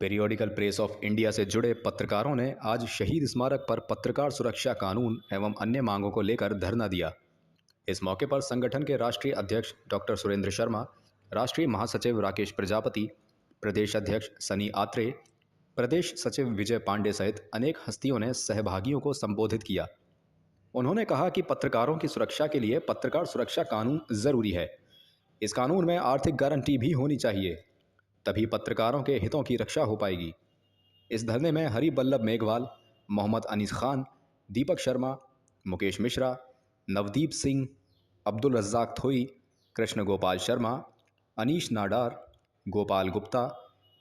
Periodical press of India से जुड़े पत्रकारों ने आज शहीद स्मारक पर पत्रकार सुरक्षा कानून एवं अन्य मांगों को लेकर धरना दिया। इस मौके पर संगठन के राष्ट्रीय अध्यक्ष डॉक्टर सुरेंद्र शर्मा, राष्ट्रीय महासचिव राकेश प्रजापति, प्रदेश अध्यक्ष सनी आत्रे, प्रदेश सचिव विजय पांडे सहित अनेक हस्तियों ने सहभागियों को संबोधित किया। उन्होंने कहा कि पत्रकारों की सुरक्षा के लिए पत्रकार सुरक्षा कानून जरूरी है। इस कानून में आर्थिक गारंटी भी होनी चाहिए, तभी पत्रकारों के हितों की रक्षा हो पाएगी। इस धरने में हरि बल्लभ मेघवाल, मोहम्मद अनीस खान, दीपक शर्मा, मुकेश मिश्रा, नवदीप सिंह, अब्दुल रज्जाक थोई, कृष्ण गोपाल शर्मा, अनीश नाडार, गोपाल गुप्ता,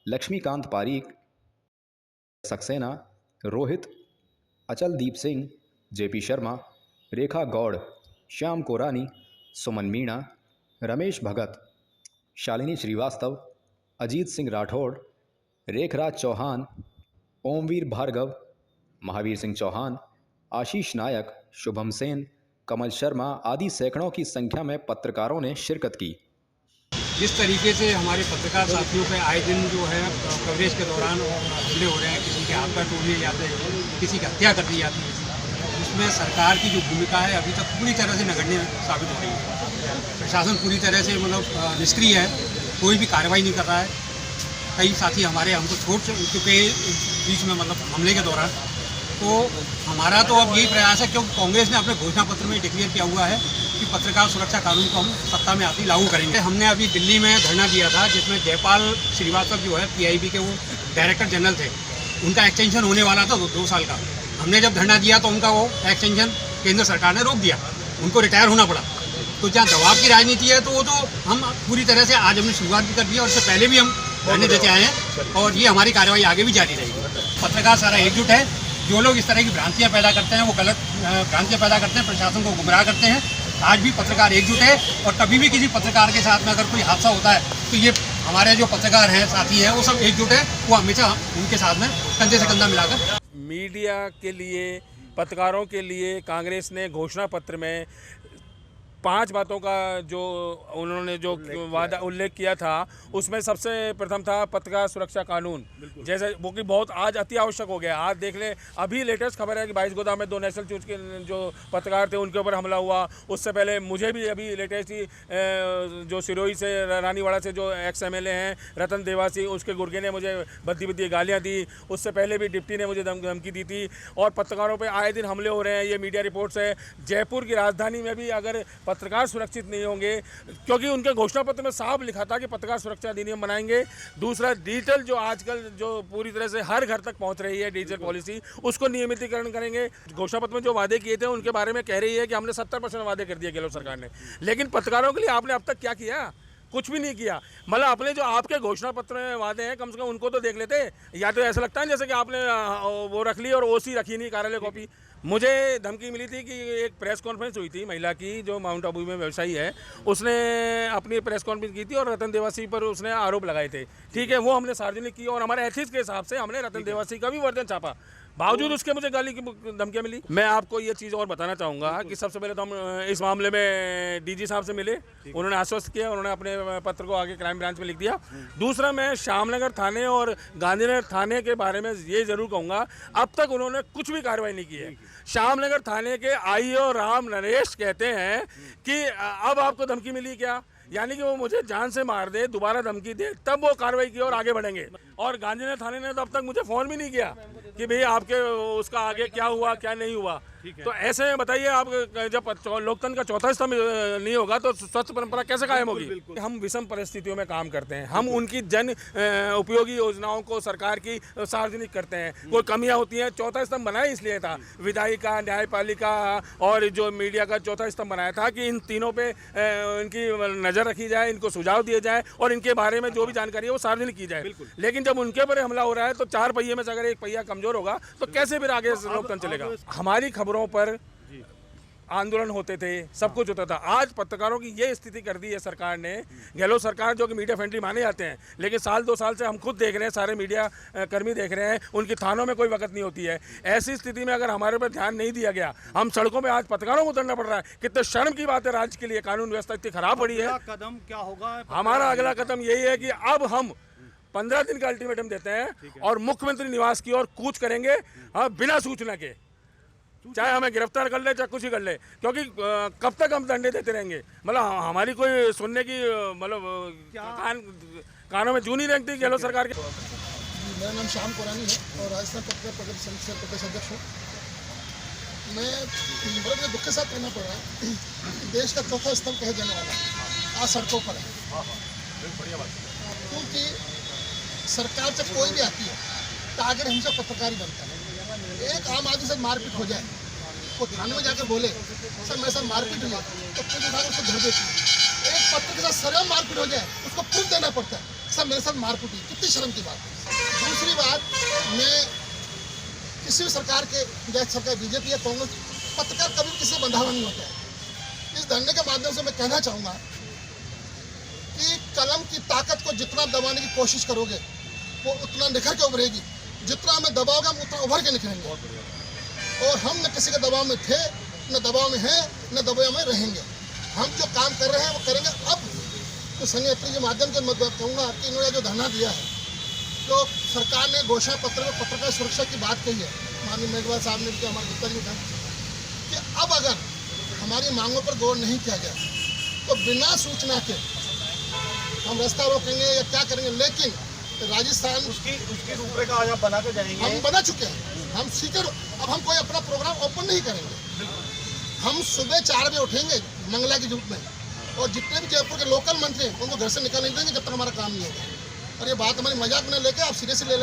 लक्ष्मीकांत पारीक, सक्सेना, रोहित, अचलदीप सिंह, जेपी शर्मा, रेखा गौड़, श्याम कोरानी, सुमन मीणा, रमेश भगत, शालिनी श्रीवास्तव, अजीत सिंह राठौड़, रेखराज चौहान, ओमवीर भार्गव, महावीर सिंह चौहान, आशीष नायक, शुभम सेन, कमल शर्मा आदि सैकड़ों की संख्या में पत्रकारों ने शिरकत की। जिस तरीके से हमारे पत्रकार साथियों पे आए दिन जो है कवरेज के दौरान हमले हो रहे हैं, किसी के हाथ पैर तोड़ लिए जाते हैं, किसी की हत्या कर दी जाती है, उसमें सरकार की जो भूमिका है अभी तक पूरी तरह से नगण्य साबित हो रही है। प्रशासन पूरी तरह से निष्क्रिय है, कोई भी कार्रवाई नहीं कर रहा है। कई साथी हमारे हमको छोड़ चुके बीच में हमले के दौरान। तो हमारा तो अब यही प्रयास है, क्योंकि कांग्रेस ने अपने घोषणा पत्र में डिक्लेयर किया हुआ है कि पत्रकार सुरक्षा कानून को हम सत्ता में आते ही लागू करेंगे। हमने अभी दिल्ली में धरना दिया था, जिसमें जयपाल श्रीवास्तव जो है पीआईबी के वो डायरेक्टर जनरल थे, उनका एक्सटेंशन होने वाला था 2 साल का। हमने जब धरना दिया तो उनका वो एक्सटेंशन केंद्र सरकार ने रोक दिया, उनको रिटायर होना पड़ा। तो जहाँ दबाव की राजनीति है तो वो तो हम पूरी तरह से आज हमने शुरुआत भी कर दी, और इससे पहले भी हम धरने देते आए हैं, और ये हमारी कार्रवाई आगे भी जारी रहेगी। पत्रकार सारा एकजुट है। जो लोग इस तरह की भ्रांतियां पैदा करते हैं, वो गलत भ्रांतियां पैदा करते हैं, प्रशासन को गुमराह करते हैं। आज भी पत्रकार एकजुट है, और कभी भी किसी पत्रकार के साथ में अगर कोई हादसा होता है तो ये हमारे जो पत्रकार हैं, साथी हैं, वो सब एकजुट है। वो हमेशा उनके साथ में कंधे से कंधा मिलाकर। मीडिया के लिए, पत्रकारों के लिए कांग्रेस ने घोषणा पत्र में 5 बातों का जो उन्होंने जो वादा उल्लेख किया था, उसमें सबसे प्रथम था पत्रकार सुरक्षा कानून, जैसे वो कि बहुत आज अति आवश्यक हो गया। आज देख लें, अभी लेटेस्ट खबर है कि 22 गोदाम में 2 नेशनल न्यूज़ के जो पत्रकार थे उनके ऊपर हमला हुआ। उससे पहले मुझे भी अभी लेटेस्ट ही जो सिरोही से, रानीवाड़ा से जो एक्स MLA हैं रतन देवासी, उसके गुर्गे ने मुझे भद्दी गालियाँ दी। उससे पहले भी डिप्टी ने मुझे धमकी दी थी। और पत्रकारों पर आए दिन हमले हो रहे हैं, ये मीडिया रिपोर्ट्स है। जयपुर की राजधानी में भी अगर पत्रकार सुरक्षित नहीं होंगे, क्योंकि उनके घोषणा पत्र में साफ लिखा था कि पत्रकार सुरक्षा अधिनियम बनाएंगे। दूसरा, डिजिटल जो आजकल जो पूरी तरह से हर घर तक पहुंच रही है डिजिटल पॉलिसी, उसको नियमितीकरण करेंगे। घोषणा पत्र में जो वादे किए थे उनके बारे में कह रही है कि हमने 70% वादे कर दिए गहलोत सरकार ने, लेकिन पत्रकारों के लिए आपने अब तक क्या किया? कुछ भी नहीं किया। मतलब अपने जो आपके घोषणा पत्र में वादे हैं, कम से कम उनको तो देख लेते। या तो ऐसा लगता है जैसे कि आपने वो रख ली और OC रखी नहीं, कार्यालय कॉपी। मुझे धमकी मिली थी कि एक प्रेस कॉन्फ्रेंस हुई थी महिला की, जो माउंट आबू में व्यवसायी है, उसने अपनी प्रेस कॉन्फ्रेंस की थी और रतन देवासी पर उसने आरोप लगाए थे। ठीक है, वो हमने सार्वजनिक की, और हमारे एथिक्स के हिसाब से हमने रतन देवासी का भी वर्जन छापा। बावजूद उसके मुझे गाली की धमकियाँ मिली। मैं आपको ये चीज़ और बताना चाहूँगा कि सबसे पहले तो हम इस मामले में DG साहब से मिले, उन्होंने आश्वस्त किया, उन्होंने अपने पत्र को आगे क्राइम ब्रांच में लिख दिया। दूसरा, मैं श्यामनगर थाने और गांधीनगर थाने के बारे में ये ज़रूर कहूँगा, अब तक उन्होंने कुछ भी कार्रवाई नहीं की है। श्यामनगर थाने के IO राम नरेश कहते हैं कि अब आपको धमकी मिली क्या, यानी कि वो मुझे जान से मार दे, दोबारा धमकी दे, तब वो कार्रवाई की और आगे बढ़ेंगे। और गांधीनगर थाने ने तो अब तक मुझे फ़ोन भी नहीं किया कि भाई आपके उसका आगे क्या हुआ क्या नहीं हुआ। तो ऐसे में बताइए, आप जब लोकतंत्र का चौथा स्तंभ नहीं होगा तो स्वच्छ परंपरा कैसे कायम होगी? हम विषम परिस्थितियों में काम करते हैं, हम उनकी जन उपयोगी योजनाओं को सरकार की सार्वजनिक करते हैं। कोई कमियां होती हैं, चौथा स्तंभ बनाया इसलिए था, विधायिका, न्यायपालिका और जो मीडिया का चौथा स्तंभ बनाया था कि इन तीनों पे इनकी नज़र रखी जाए, इनको सुझाव दिए जाए और इनके बारे में जो भी जानकारी है वो सार्वजनिक की जाए। लेकिन जब उनके ऊपर हमला हो रहा है तो 4 पहिए में से अगर एक पहिया कमजोर होगा तो कैसे फिर आगे लोकतंत्र चलेगा? हमारी खबरों पर आंदोलन होते थे, सब कुछ होता था। आज पत्रकारों की ये स्थिति कर दी है सरकार ने, गहलोत सरकार, जो कि मीडिया फ्रेंडली माने जाते हैं, लेकिन साल 2 साल से हम खुद देख रहे हैं, सारे मीडिया कर्मी देख रहे हैं, उनकी थानों में कोई वक्त नहीं होती है। ऐसी स्थिति में अगर हमारे पर ध्यान नहीं दिया गया, हम सड़कों में आज पत्रकारों को उतरना पड़ रहा है। कितने शर्म की बात है राज्य के लिए, कानून व्यवस्था इतनी खराब पड़ी है। कदम क्या होगा? हमारा अगला कदम यही है कि अब हम 15 दिन का अल्टीमेटम देते हैं और मुख्यमंत्री निवास की ओर कूच करेंगे, हाँ, बिना सूचना के, चाहे हमें गिरफ्तार कर ले चाहे कुछ ही कर ले, क्योंकि कब तक हम डंडे देते रहेंगे। मतलब हमारी कोई सुनने की कानों में जू नहीं रेंगती गहलोत सरकार के। मेरा नाम श्याम कोरानी है और राजस्थान पत्रकार परिषद समिति से प्रदेश अध्यक्ष हूँ। मैं बड़े दुख के साथ कहना पड़ रहा है कि देश का चौथा स्तंभ कहे जाने वाला आज सड़कों पर है, क्योंकि सरकार जब कोई भी आती है टारगेट हमेशा पत्रकार ही बनता है। एक आम आदमी से मारपीट हो जाए, वो थाने में जाकर बोले सर मेरे साथ मारपीट हुई है, तो पुलिस उठा उसको धर देती है। एक पत्र के साथ सरल मारपीट हो जाए, उसको प्रूफ देना पड़ता है सर मेरे साथ मारपीट हुई। कितनी शर्म की बात है। दूसरी बात, मैं किसी भी सरकार के, सरकार बीजेपी या कांग्रेस, पत्रकार कभी किसी से बंधा हुआ नहीं होता है। इस धरने के माध्यम से मैं कहना चाहूँगा कि कलम की ताकत को जितना दबाने की कोशिश करोगे वो उतना निखर के उभरेगी, जितना हमें दबाओगे हम उतना उभर के निकलेंगे। और हम न किसी के दबाव में थे, न दबाव में हैं, न दबाव में रहेंगे। हम जो काम कर रहे हैं वो करेंगे। अब तो संयंत्र के माध्यम से मैं कहूँगा कि इन्होंने जो धरना दिया है, तो सरकार ने घोषणा पत्र में पत्रकार सुरक्षा की बात कही है, माननीय मेघवाल साहब ने भी, हमारे गुप्ता जी ने कहा कि अब अगर हमारी मांगों पर गौर नहीं किया गया तो बिना सूचना के हम रास्ता रोकेंगे या क्या करेंगे। लेकिन राजस्थान उसकी रूपरेखा आज आप बना के जाएंगे। हम बना चुके हैं, हम सीकर अब हम कोई अपना प्रोग्राम ओपन नहीं करेंगे। हम सुबह 4 बजे उठेंगे मंगला की धूप में, और जितने भी जयपुर के लोकल मंत्री हैं उनको घर से निकल नहीं देंगे जब तक हमारा काम नहीं होगा। और ये बात हमारी मजाक में लेके आप सीरियसली ले लें।